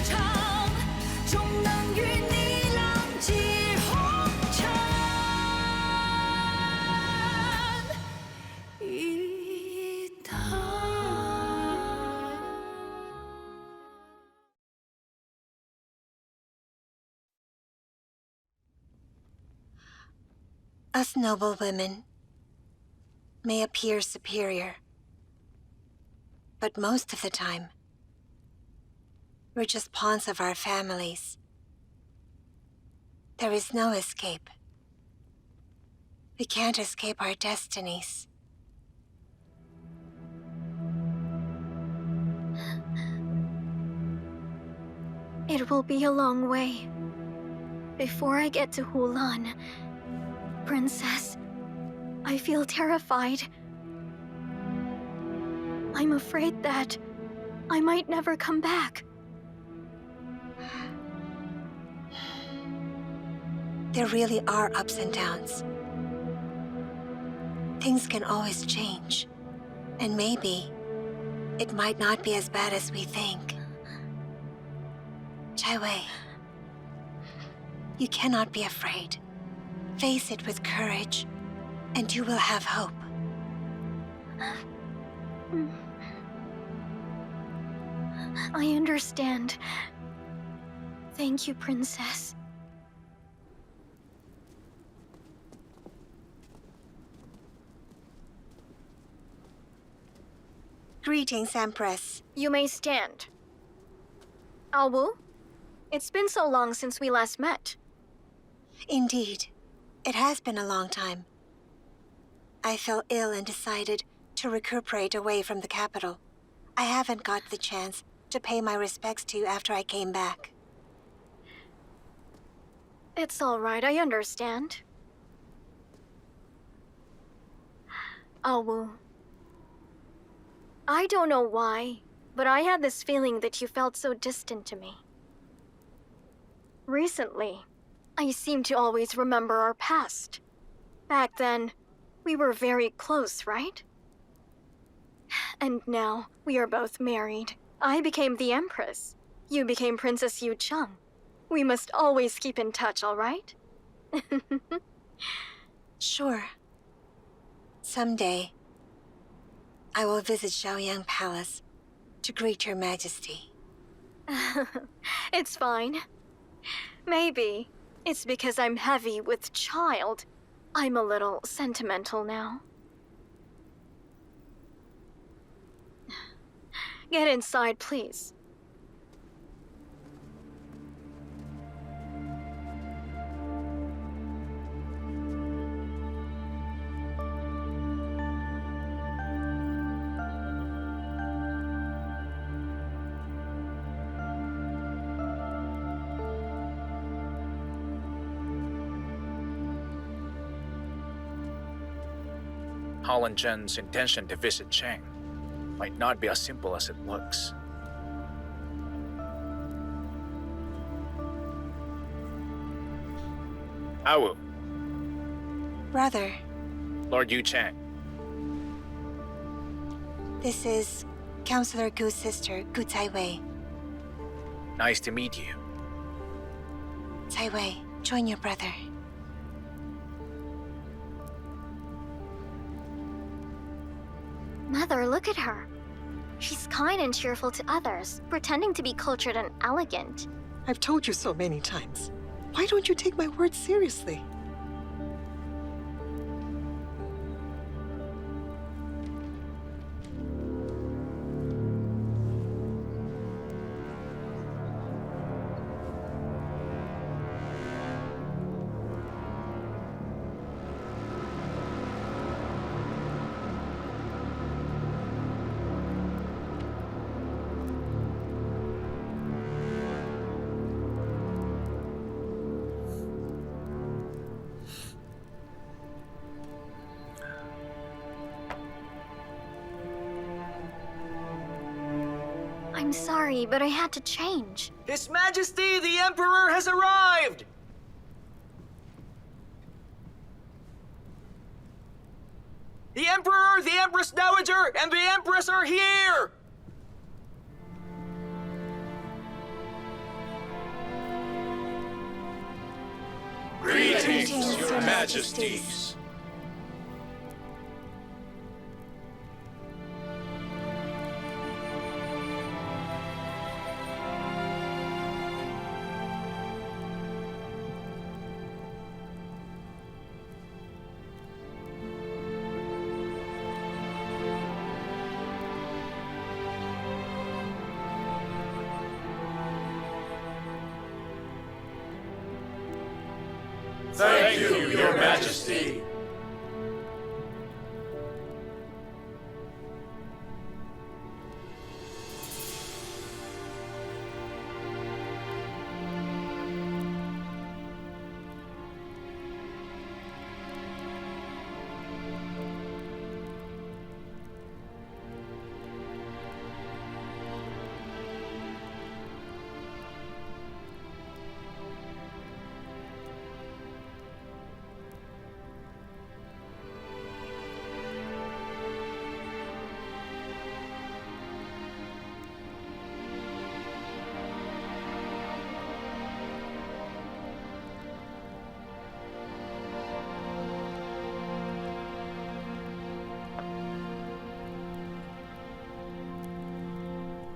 长，终能与你浪迹红尘一趟。Us noble women may appear superior, but most of the time, we're just pawns of our families. There is no escape. We can't escape our destinies. It will be a long way before I get to Hulan. Princess, I feel terrified. I'm afraid that I might never come back. There really are ups and downs. Things can always change. And maybe it might not be as bad as we think. Chaiwei, you cannot be afraid. Face it with courage, and you will have hope. I understand. Thank you, Princess. Greetings, Empress. You may stand. Awu, it's been so long since we last met. Indeed, it has been a long time. I fell ill and decided to recuperate away from the capital. I haven't got the chance to pay my respects to you after I came back. It's all right, I understand. Awu, I don't know why, but I had this feeling that you felt so distant to me. Recently, I seem to always remember our past. Back then, we were very close, right? And now, we are both married. I became the Empress. You became Princess Yu Cheng. We must always keep in touch, all right? Sure. Someday, I will visit Xiaoyang Palace to greet Your Majesty. It's fine. Maybe it's because I'm heavy with child. I'm a little sentimental now. Get inside, please. Holland Zhen's intention to visit Cheng might not be as simple as it looks. Awu, Brother, Lord Yu Cheng. this is Counselor Gu's sister, Gu Caiwei. Nice to meet you. Caiwei, join your brother. Mother, look at her. She's kind and cheerful to others, pretending to be cultured and elegant. I've told you so many times. Why don't you take my words seriously? I'm sorry, but I had to change. His Majesty, the Emperor has arrived! The Emperor, the Empress Dowager, and the Empress are here! Greetings, Your Majesties. Thank you, Your Majesty.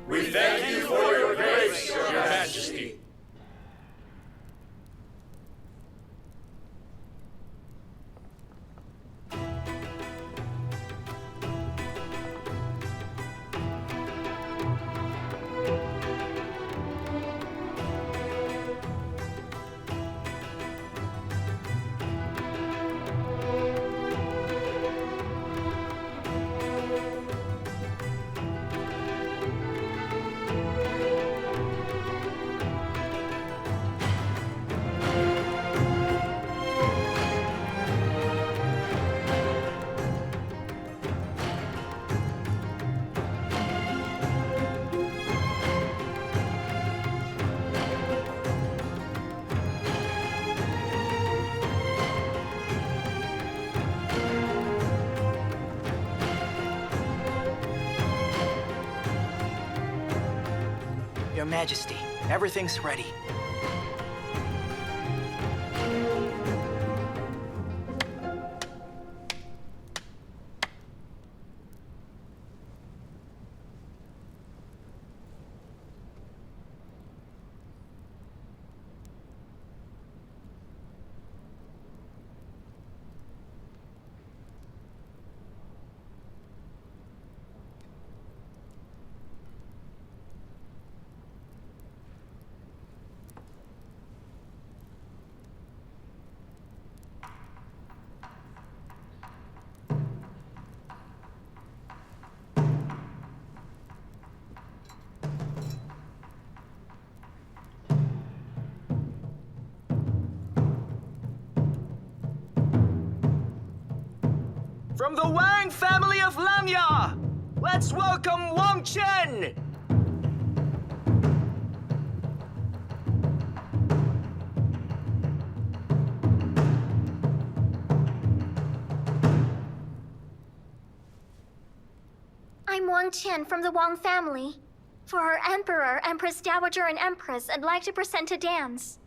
We thank you for your grace, Your Majesty. Your Majesty, everything's ready. From the Wang family of Lamya, let's welcome Wang Chen! I'm Wang Chen from the Wang family. For our Emperor, Empress Dowager, and Empress, I'd like to present a dance.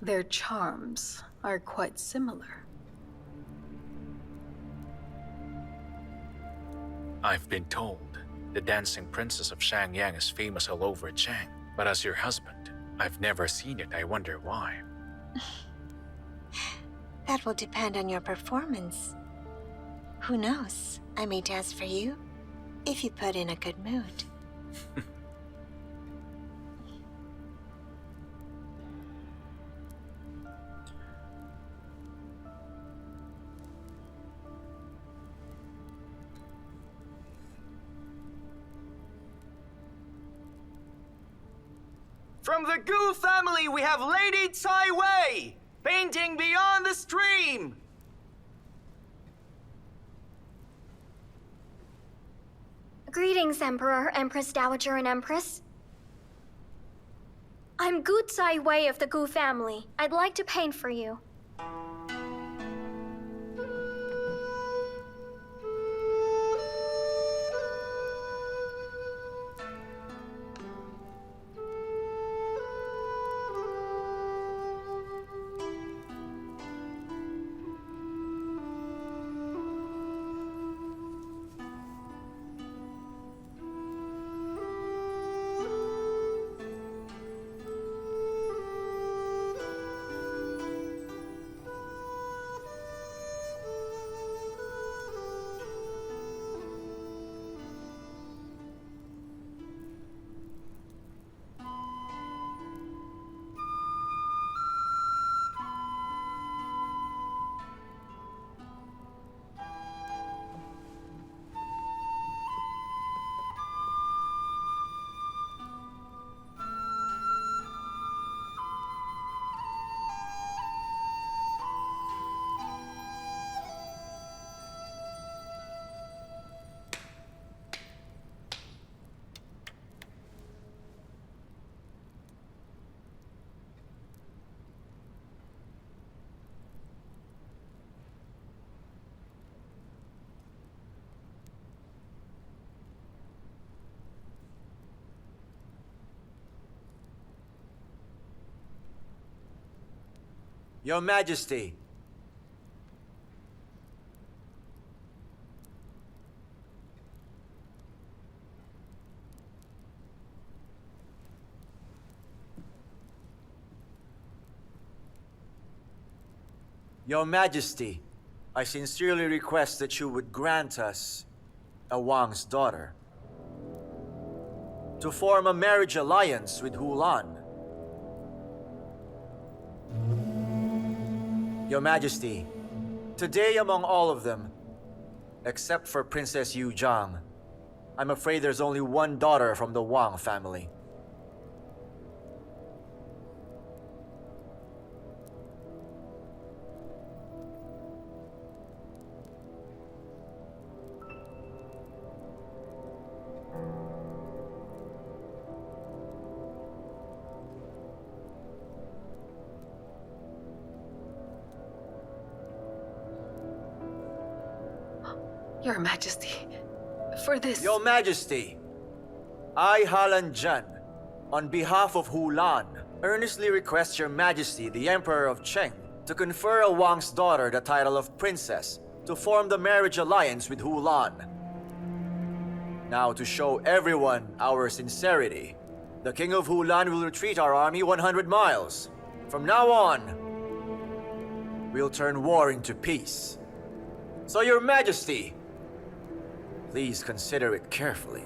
Their charms are quite similar. I've been told the dancing princess of Shangyang is famous all over Chang, but as your husband, I've never seen it. I wonder why. That will depend on your performance. Who knows? I may dance for you if you put in a good mood. From the Gu family, we have Lady Zhou Yiwei, painting Beyond the Stream. Greetings, Emperor, Empress Dowager, and Empress. I'm Gu Yiwei of the Gu family. I'd like to paint for you. Your Majesty. Your Majesty, I sincerely request that you would grant us a Wang's daughter to form a marriage alliance with Hulan. Your Majesty, today among all of them, except for Princess Yu Zhang, I'm afraid there's only one daughter from the Wang family. Your Majesty, for this... Your Majesty, I, Halan Zhen, on behalf of Hulan, earnestly request Your Majesty, the Emperor of Cheng, to confer a Wang's daughter the title of Princess, to form the marriage alliance with Hulan. Now, to show everyone our sincerity, the King of Hulan will retreat our army 100 miles. From now on, we'll turn war into peace. So, Your Majesty, please consider it carefully.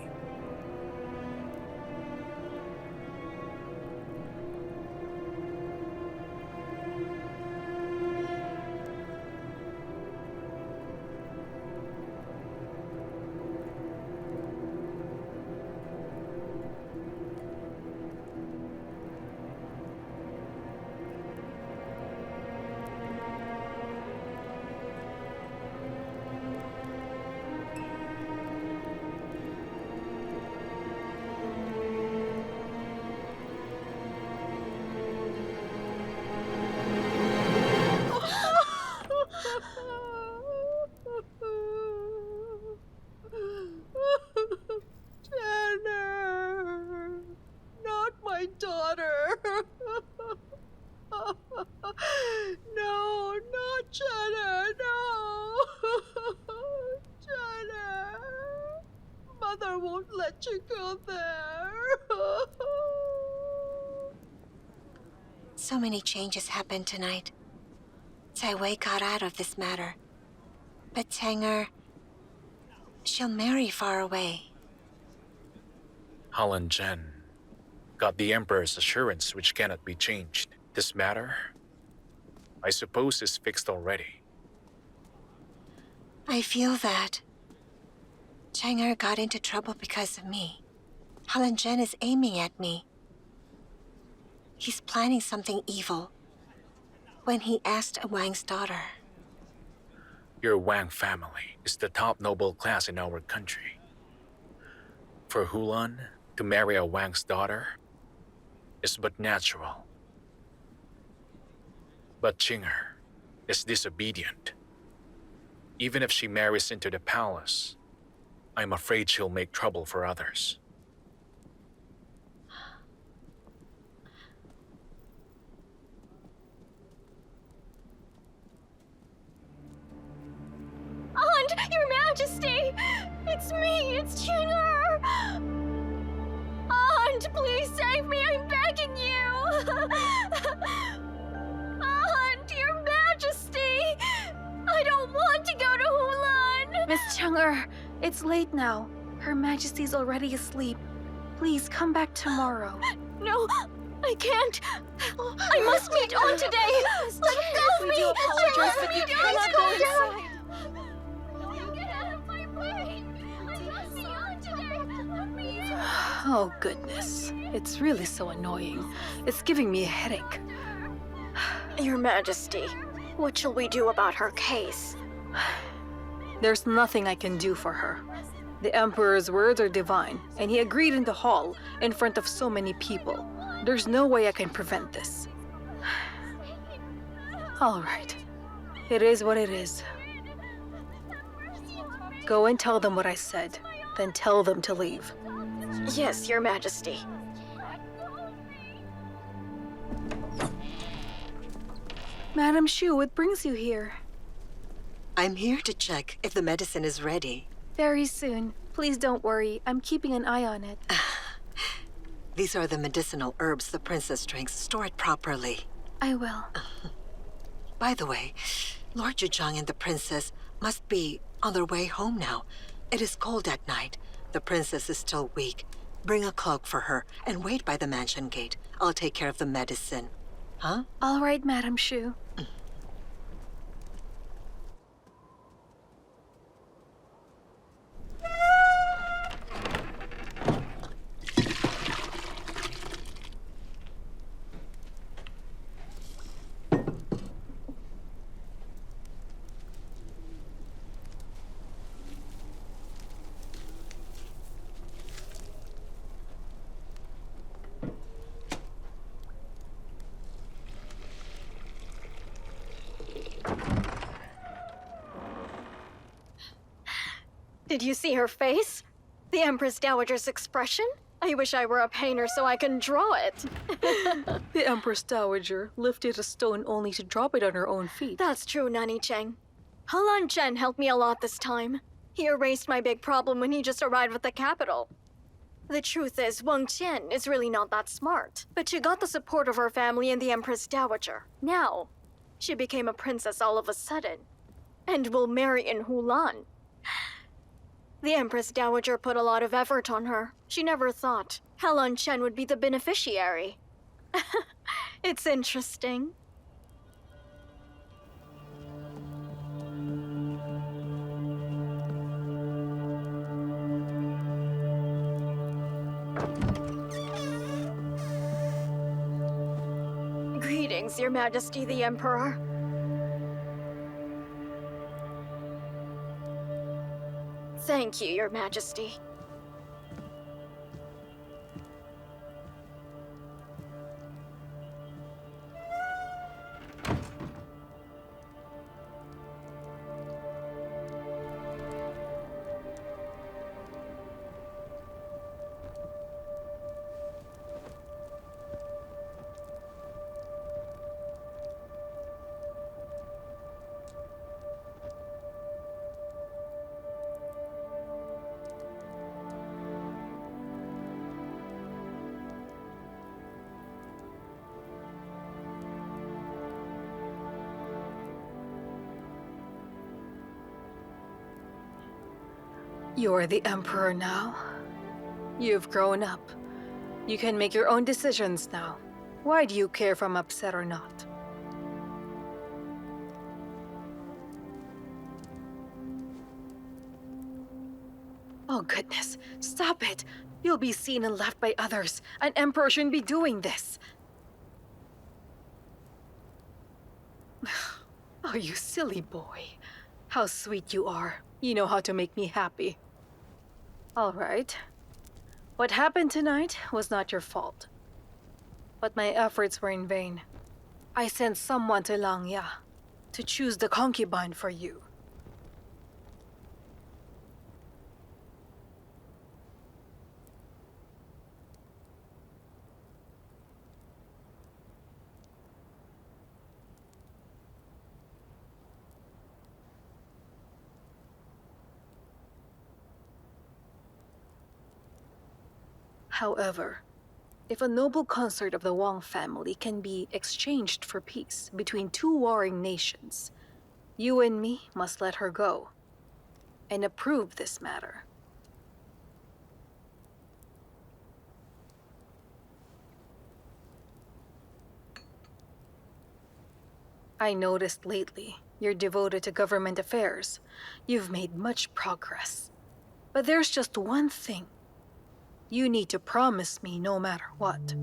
Tanner, not my daughter. No, not Jenna, no. Jenna. Mother won't let you go there. So many changes happened tonight. Zhou Yiwei got out of this matter. But Tanger, she'll marry far away. Halan Zhen got the Emperor's assurance which cannot be changed. This matter, I suppose, is fixed already. I feel that Tanger got into trouble because of me. Halan Zhen is aiming at me. He's planning something evil when he asked Wang's daughter. Your Wang family is the top noble class in our country. For Hulan to marry a Wang's daughter is but natural. But Chinger is disobedient. Even if she marries into the palace, I'm afraid she'll make trouble for others. Aunt, Your Majesty! It's me, it's Chinger! Aunt, please save me, I'm begging you! Aunt, Your Majesty! I don't want to go to Hulan! Miss Chenger, it's late now. Her Majesty's already asleep. Please come back tomorrow. No, I can't. I must meet Aunt today. Let go of me. We do apologize, but you cannot go inside. Get out of my way. I must see Aunt today. Let me in. Oh, goodness. It's really so annoying. It's giving me a headache. Your Majesty, what shall we do about her case? There's nothing I can do for her. The Emperor's words are divine, and he agreed in the hall in front of so many people. There's no way I can prevent this. All right. It is what it is. Go and tell them what I said, then tell them to leave. Yes, Your Majesty. Madam Shu, what brings you here? I'm here to check if the medicine is ready. Very soon. Please don't worry. I'm keeping an eye on it. These are the medicinal herbs the princess drinks. Store it properly. I will. By the way, Lord Zhejiang and the princess must be on their way home now. It is cold at night. The princess is still weak. Bring a cloak for her and wait by the mansion gate. I'll take care of the medicine. Huh? All right, Madam Shu. Did you see her face? The Empress Dowager's expression? I wish I were a painter so I can draw it. The Empress Dowager lifted a stone only to drop it on her own feet. That's true, Nanny Cheng. Halan Zhen helped me a lot this time. He erased my big problem when he just arrived at the capital. The truth is, Wang Qian is really not that smart, but she got the support of her family and the Empress Dowager. Now, she became a princess all of a sudden, and will marry in Hulan. The Empress Dowager put a lot of effort on her. She never thought Halan Chen would be the beneficiary. It's interesting. Greetings, Your Majesty the Emperor. Thank you, Your Majesty. You're the Emperor now. You've grown up. You can make your own decisions now. Why do you care if I'm upset or not? Oh goodness, stop it! You'll be seen and left by others. An emperor shouldn't be doing this. Oh, you silly boy. How sweet you are. You know how to make me happy. All right. What happened tonight was not your fault. But my efforts were in vain. I sent someone to Langya to choose the concubine for you. However, if a noble consort of the Wang family can be exchanged for peace between two warring nations, you and me must let her go and approve this matter. I noticed lately you're devoted to government affairs. You've made much progress. But there's just one thing. You need to promise me no matter what.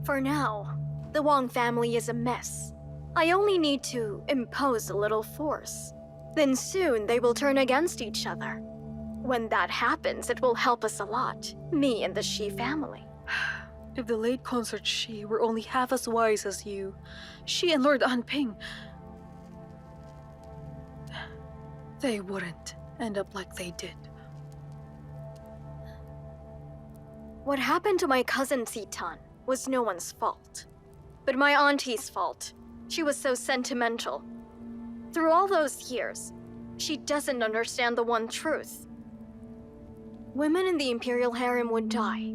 For now, the Wang family is a mess. I only need to impose a little force. Then soon they will turn against each other. When that happens, it will help us a lot, me and the Shi family. If the late consort Shi were only half as wise as you, she and Lord Anping, they wouldn't end up like they did. What happened to my cousin Zitan was no one's fault. But my auntie's fault. She was so sentimental. Through all those years, she doesn't understand the one truth. Women in the imperial harem would die.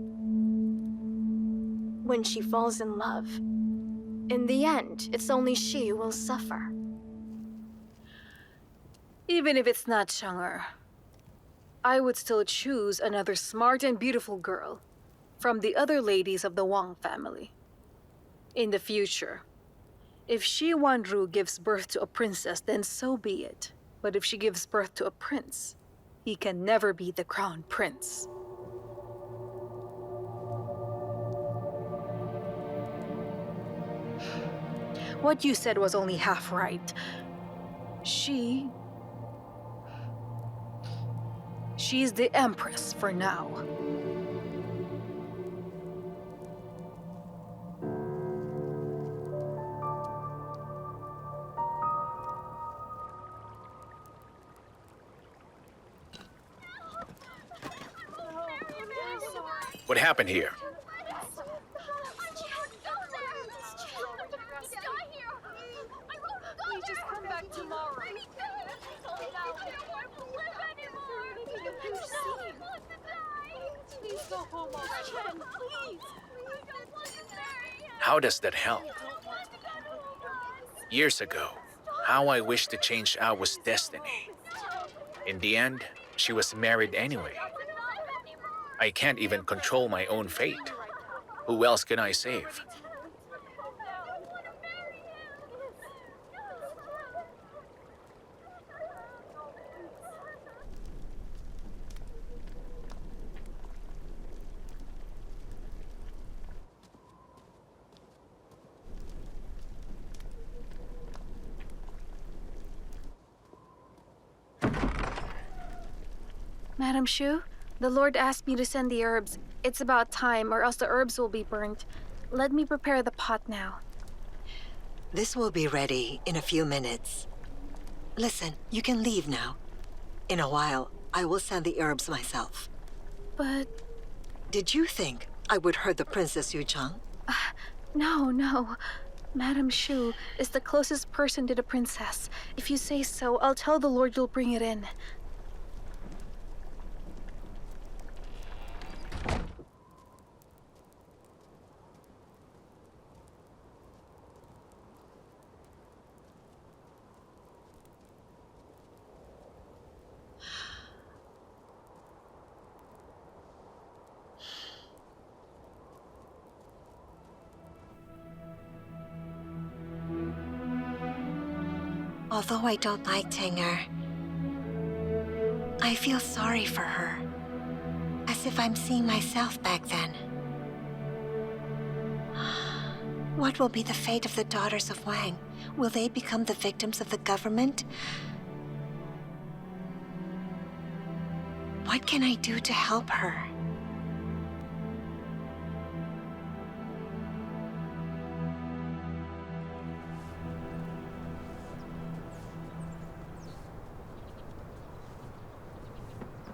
When she falls in love, in the end, it's only she who will suffer. Even if it's not Chang'er, I would still choose another smart and beautiful girl from the other ladies of the Wang family. In the future, if Shi Wanru gives birth to a princess, then so be it. But if she gives birth to a prince, he can never be the crown prince. What you said was only half right. She's the Empress for now. What happened here? Please just come back tomorrow. Please go home already. Please. How does that help? Years ago, how I wished to change Awa's destiny. In the end, she was married anyway. I can't even control my own fate. Who else can I save? Madam Shu, the Lord asked me to send the herbs. It's about time, or else the herbs will be burnt. Let me prepare the pot now. This will be ready in a few minutes. Listen, you can leave now. In a while, I will send the herbs myself. But... Did you think I would hurt the Princess Yuchang? No. Madam Shu is the closest person to the princess. If you say so, I'll tell the Lord you'll bring it in. Although I don't like Tanger, I feel sorry for her. As if I'm seeing myself back then. What will be the fate of the daughters of Wang? Will they become the victims of the government? What can I do to help her?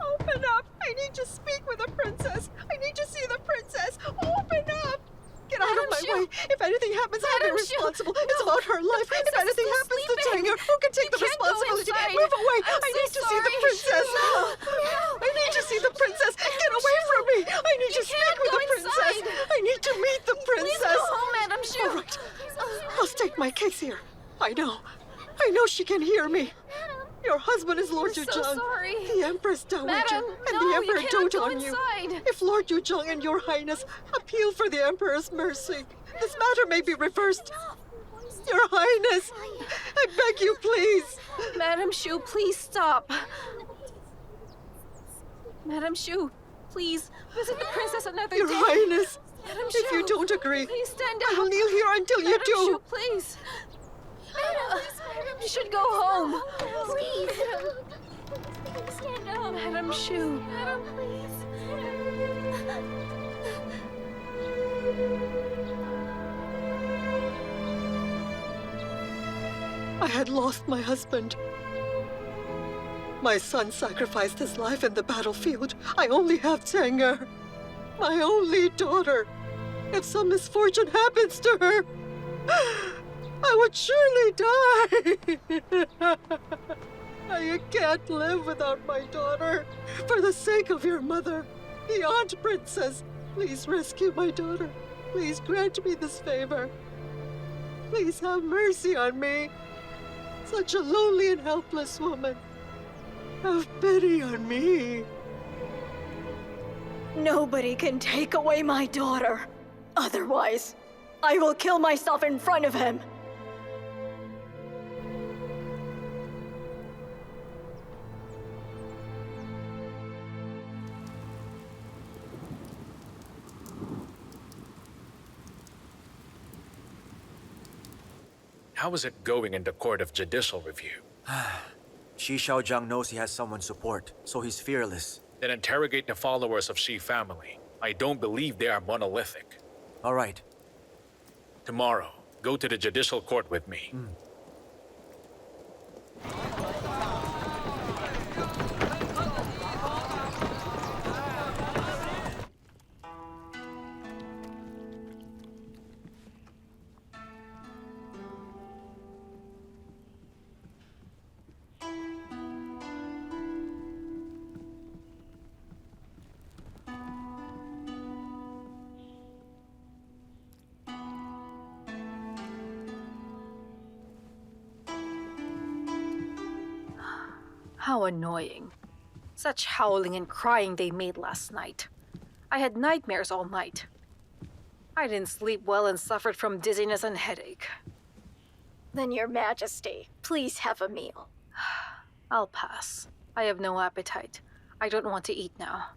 Open up! I need to speak with the princess! I need to see the princess! Open up! Get out of my way! If anything happens, I'll be responsible. It's about her life. If anything happens to Tanger, who can take the responsibility? Move away! I need to see the princess! I need to see the princess! Get away from me! I need to speak with the princess! I need to meet the princess! Please go home, Madame Xu. All right. I'll state my case here. I know she can hear me. Your husband is Lord I'm Yuzhang, so sorry. the Empress Dowager, Madam, and no, the you Emperor cannot dote go on you. inside. If Lord Yuzhang and your Highness appeal for the Emperor's mercy, this matter may be reversed. Your Highness, I beg you, please. Madame Xu, please stop. Madame Xu, please visit the princess another Your day. Highness, Madame if you Xu, don't agree, please stand I up. will kneel here until you Madame do. Xu, please. You should go home. Please. Stand up. Madame Xu. Madam, please. I had lost my husband. My son sacrificed his life in the battlefield. I only have Tanger, my only daughter. If some misfortune happens to her, I would surely die. I can't live without my daughter. For the sake of your mother, the Aunt Princess, please rescue my daughter. Please grant me this favor. Please have mercy on me. Such a lonely and helpless woman. Have pity on me. Nobody can take away my daughter. Otherwise, I will kill myself in front of him. How is it going in the Court of Judicial Review? Shi Shaojiang knows he has someone's support, so he's fearless. Then interrogate the followers of Shi family. I don't believe they are monolithic. All right. Tomorrow, go to the judicial court with me. How annoying. Such howling and crying they made last night. I had nightmares all night. I didn't sleep well and suffered from dizziness and headache. Then, Your Majesty, please have a meal. I'll pass. I have no appetite. I don't want to eat now.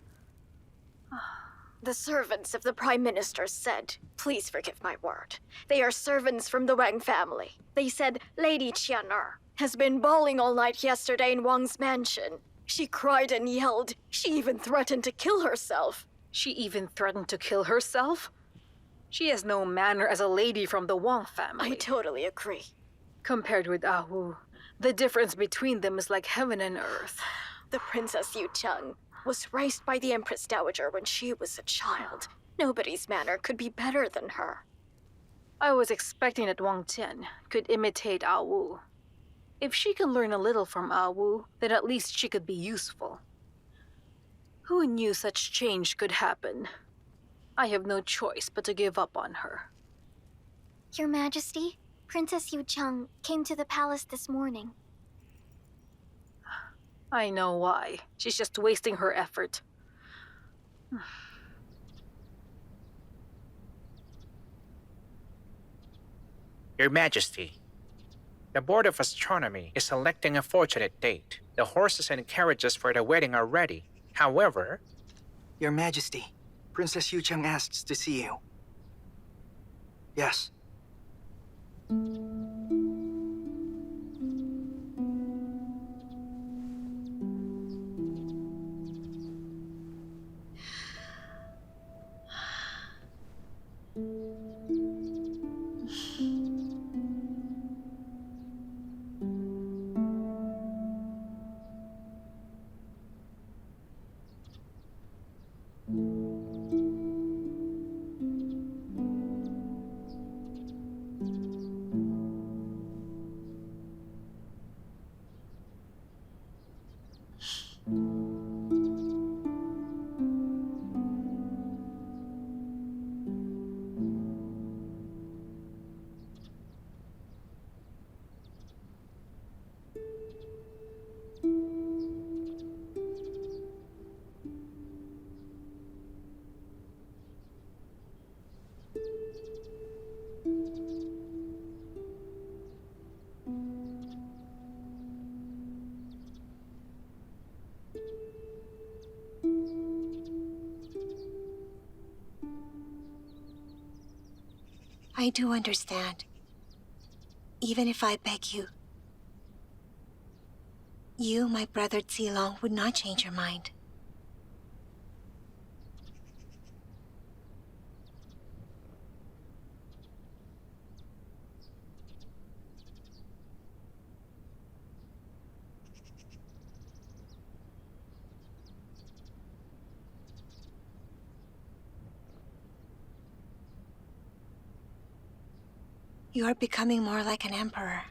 The servants of the Prime Minister said, please forgive my word. They are servants from the Wang family. They said Lady Qianer has been bawling all night yesterday in Wang's mansion. She cried and yelled. She even threatened to kill herself. She even threatened to kill herself? She has no manner as a lady from the Wang family. I totally agree. Compared with Ah Wu, the difference between them is like heaven and earth. The Princess Yu Cheng was raised by the Empress Dowager when she was a child. Nobody's manner could be better than her. I was expecting that Wang Tian could imitate Ah Wu. If she can learn a little from Ah Wu, then at least she could be useful. Who knew such change could happen? I have no choice but to give up on her. Your Majesty, Princess Yu Cheng came to the palace this morning. I know why. She's just wasting her effort. Your Majesty, The Board of Astronomy is selecting a fortunate date. The horses and carriages for the wedding are ready. However, Your Majesty, Princess Yucheng asks to see you. Yes. I do understand. Even if I beg you, you, my brother Zilong, would not change your mind. You are becoming more like an emperor.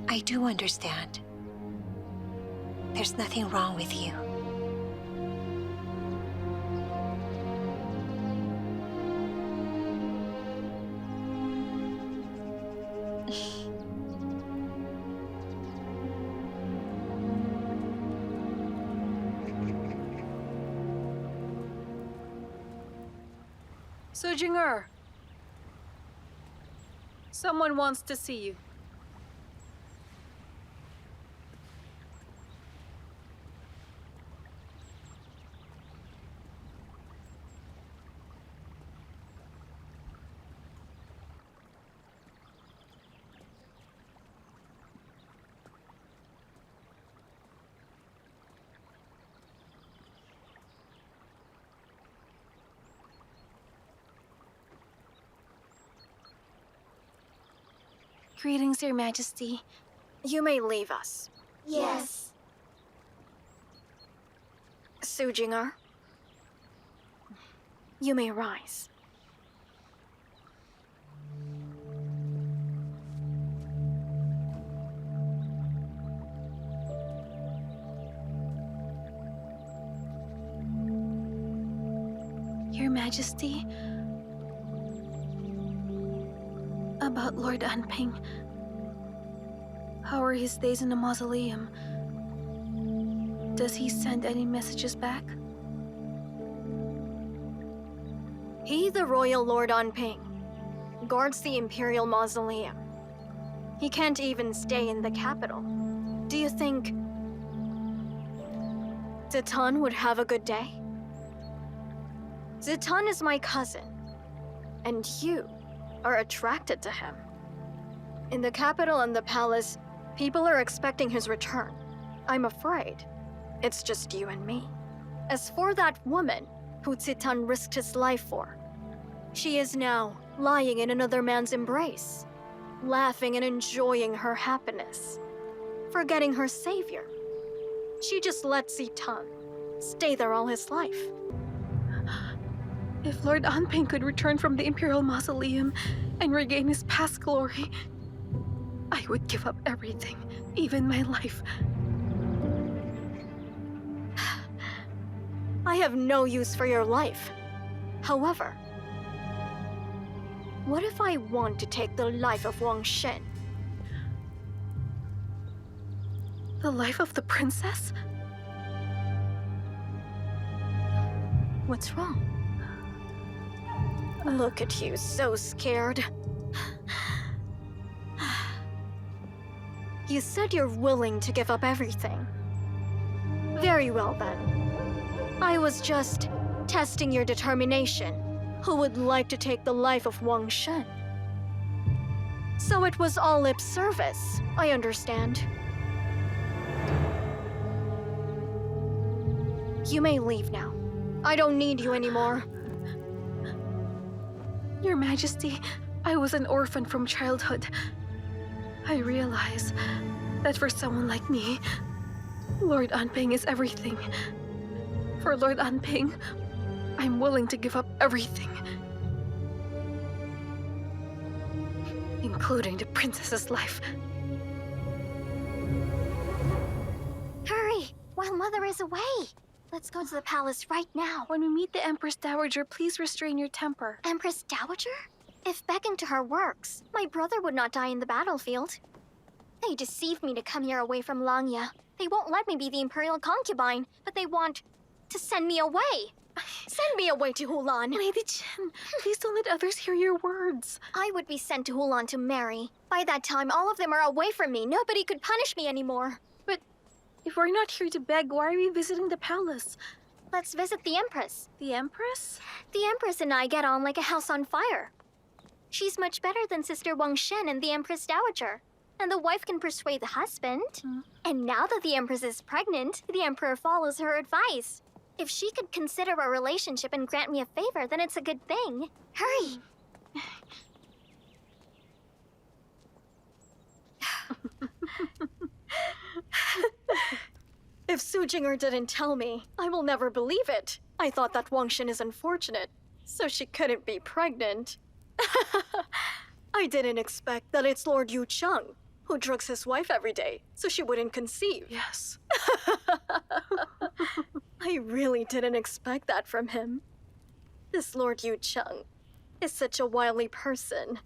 I do understand. There's nothing wrong with you. Sujinger, someone wants to see you. Greetings, Your Majesty. You may leave us. Yes. Sujinger, you may rise. Your Majesty, about Lord Anping. How are his days in the mausoleum? Does he send any messages back? He, the royal Lord Anping, guards the Imperial Mausoleum. He can't even stay in the capital. Do you think Zitan would have a good day? Zitan is my cousin, and you are attracted to him. In the capital and the palace, people are expecting his return. I'm afraid it's just you and me. As for that woman who Zitan risked his life for, she is now lying in another man's embrace, laughing and enjoying her happiness, forgetting her savior. She just let Zitan stay there all his life. If Lord Anping could return from the Imperial Mausoleum and regain his past glory, I would give up everything, even my life. I have no use for your life. However, what if I want to take the life of Wang Shen? The life of the princess? What's wrong? Look at you, so scared. You said you're willing to give up everything. Very well then. I was just testing your determination. Who would like to take the life of Wang Shen? So it was all lip service, I understand. You may leave now. I don't need you anymore. Your Majesty, I was an orphan from childhood. I realize that for someone like me, Lord Anping is everything. For Lord Anping, I'm willing to give up everything. Including the princess's life. Hurry, while Mother is away. Let's go to the palace right now. When we meet the Empress Dowager, please restrain your temper. Empress Dowager? If begging to her works, my brother would not die in the battlefield. They deceived me to come here away from Langya. They won't let me be the imperial concubine, but they want to send me away. Send me away to Hulan. Lady Chen, please don't let others hear your words. I would be sent to Hulan to marry. By that time, all of them are away from me. Nobody could punish me anymore. But if we're not here to beg, why are we visiting the palace? Let's visit the Empress. The Empress? The Empress and I get on like a house on fire. She's much better than Sister Wang Shen and the Empress Dowager. And the wife can persuade the husband. And now that the Empress is pregnant, the Emperor follows her advice. If she could consider a relationship and grant me a favor, then it's a good thing. Hurry! If Su Jinger didn't tell me, I will never believe it. I thought that Wang Shen is unfortunate, so she couldn't be pregnant. I didn't expect that it's Lord Yu Cheng, who drugs his wife every day, so she wouldn't conceive. Yes. I really didn't expect that from him. This Lord Yu Cheng is such a wily person.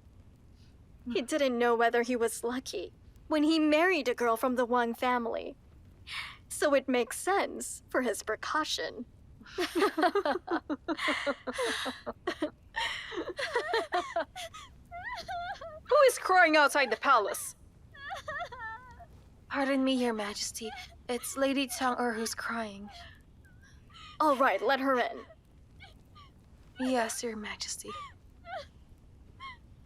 He didn't know whether he was lucky when he married a girl from the Wang family. So it makes sense for his precaution. Who is crying outside the palace? Pardon me, Your Majesty. It's Lady Chang'er who's crying. All right, let her in. Yes, Your Majesty.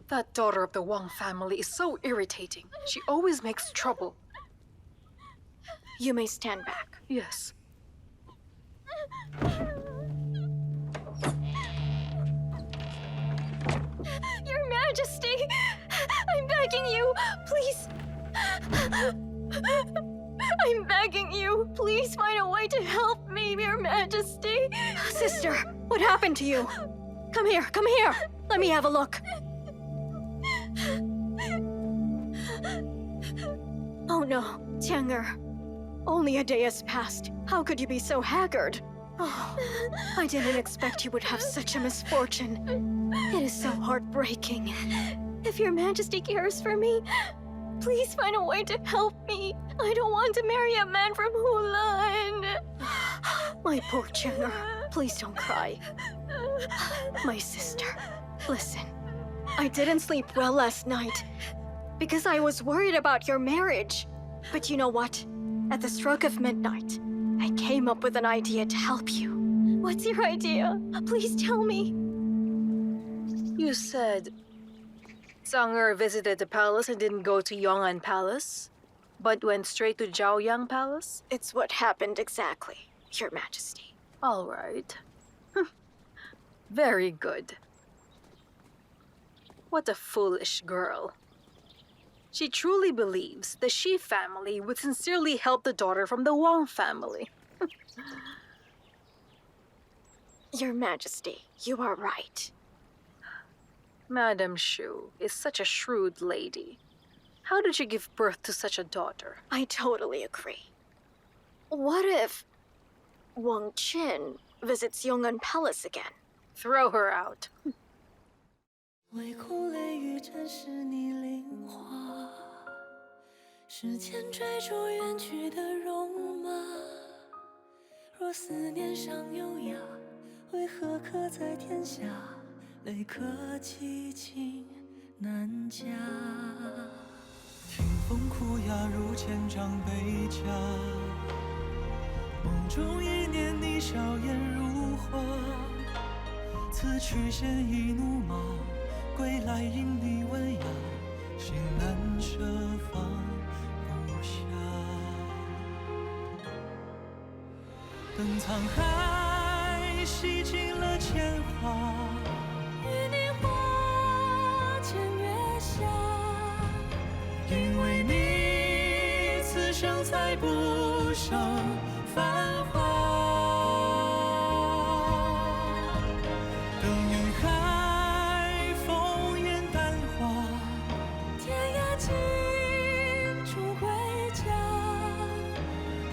That daughter of the Wang family is so irritating. She always makes trouble. You may stand back. Yes. Your Majesty! I'm begging you, please! I'm begging you, please find a way to help me, Your Majesty! Sister, what happened to you? Come here, come here! Let me have a look. Oh no, Chang'er. Only a day has passed. How could you be so haggard? Oh, I didn't expect you would have such a misfortune. It is so heartbreaking. If Your Majesty cares for me, please find a way to help me. I don't want to marry a man from Hulan. My poor Chang'er, please don't cry. My sister, listen. I didn't sleep well last night because I was worried about your marriage. But you know what? At the stroke of midnight, I came up with an idea to help you. What's your idea? Please tell me. You said Zhang visited the palace and didn't go to Yong'an Palace, but went straight to Zhaoyang Palace? It's what happened exactly, Your Majesty. All right. Very good. What a foolish girl. She truly believes the Shi family would sincerely help the daughter from the Wang family. Your Majesty, you are right. Madame Shu is such a shrewd lady. How did she give birth to such a daughter? I totally agree. What if Wang Qin visits Yong'an Palace again? Throw her out. 唯恐泪雨沾湿你菱花，时间追逐远去的戎马。若思念尚有涯，为何刻在天下？泪可寄情难夹。听风哭哑如千丈悲家，梦中一念你笑颜如花。此去现已怒马，归来因你温雅，心难舍放不下。等沧海洗尽了铅华，与你花前月下，因为你此生才不剩繁华。等云海风烟淡化，天涯尽处归家。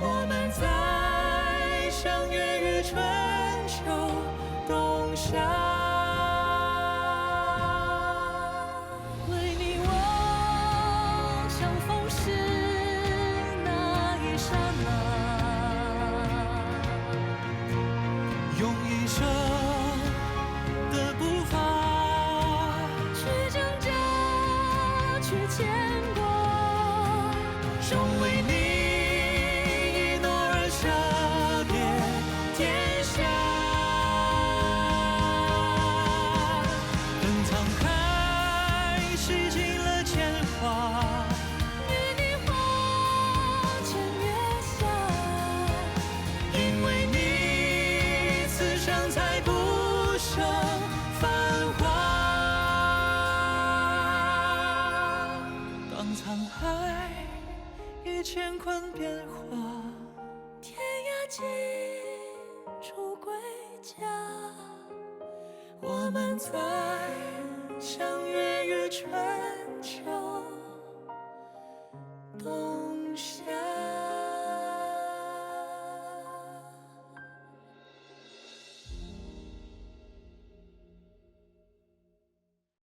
我们再相约于春秋冬夏。为你望相逢时那一刹那，用一生的步伐，去挣扎，去牵挂，终为你一诺而舍别天下。等沧海洗尽了铅华，与你花前月下。因为你此生才不剩繁华。当沧海已乾坤变化，天涯尽处归家。我们再相约于春秋冬